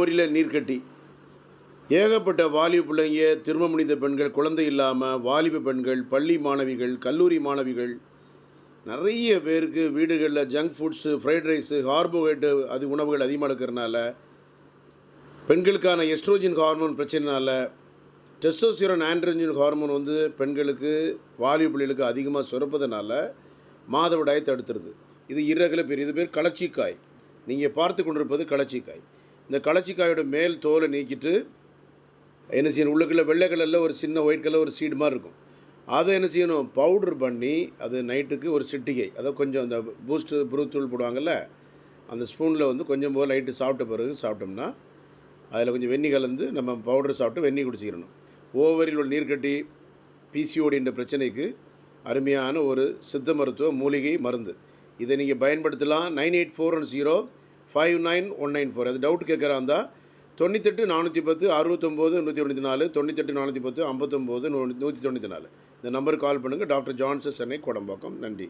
ஓவரியில் நீர்க்கட்டி. ஏகப்பட்ட வாலிப பிள்ளைங்க, திருமணம் முடிந்த பெண்கள், குழந்தை இல்லாமல் வாலிப பெண்கள், பள்ளி மாணவிகள், கல்லூரி மாணவிகள், நிறைய பேருக்கு வீடுகளில் junk foods, fried rice, carbohydrate உணவுகள் அதிகமாக இருக்கிறனால, பெண்களுக்கான எஸ்ட்ரோஜன் ஹார்மோன் பிரச்சனைனால, டெஸ்டோஸ்டிரான் ஆண்ட்ரோஜன் ஹார்மோன் பெண்களுக்கு வாலிப பிள்ளைகளுக்கு அதிகமாக சுரப்பதனால மாதவிடாயை தடுத்துருது. இது இர்ரெகுலர் பீரியட். இது பேர் கலச்சிக்காய். நீங்கள் பார்த்து கொண்டிருப்பது கலச்சிக்காய். இந்த கலச்சிக்காயோட மேல் தோலை நீக்கிட்டு என்ன செய்யணும், உள்ளுக்குள்ள வெள்ளை கலரில் ஒரு சின்ன ஒயிட் கலர் ஒரு சீடு மாதிரி இருக்கும். அதை என்ன செய்யணும், பவுட்ரு பண்ணி அது நைட்டுக்கு ஒரு சிட்டிகை, அதாவது கொஞ்சம் அந்த பூஸ்ட்டு புருத்தூள் போடுவாங்கள்ல, அந்த ஸ்பூனில் கொஞ்சம் போல் லைட்டு சாப்பிட்ட பிறகு சாப்பிட்டோம்னா அதில் கொஞ்சம் வெந்நி கலந்து நம்ம பவுடர் சாப்பிட்டு வெந்நி குடிச்சிக்கிறணும். ஓவரில் உள்ள நீர்க்கட்டி, பிசிஓடி என்ற பிரச்சனைக்கு அருமையான ஒரு சித்த மருத்துவ மூலிகை மருந்து. இதை நீங்கள் பயன்படுத்தலாம். 9840599194. அது டவுட் கேட்குறா இருந்தால் 98 410 69 194, 98 410 59 194 இந்த நம்பருக்கு கால் பண்ணுங்கள். Doctor Johnson, Chennai, Kodambakkam. நன்றி.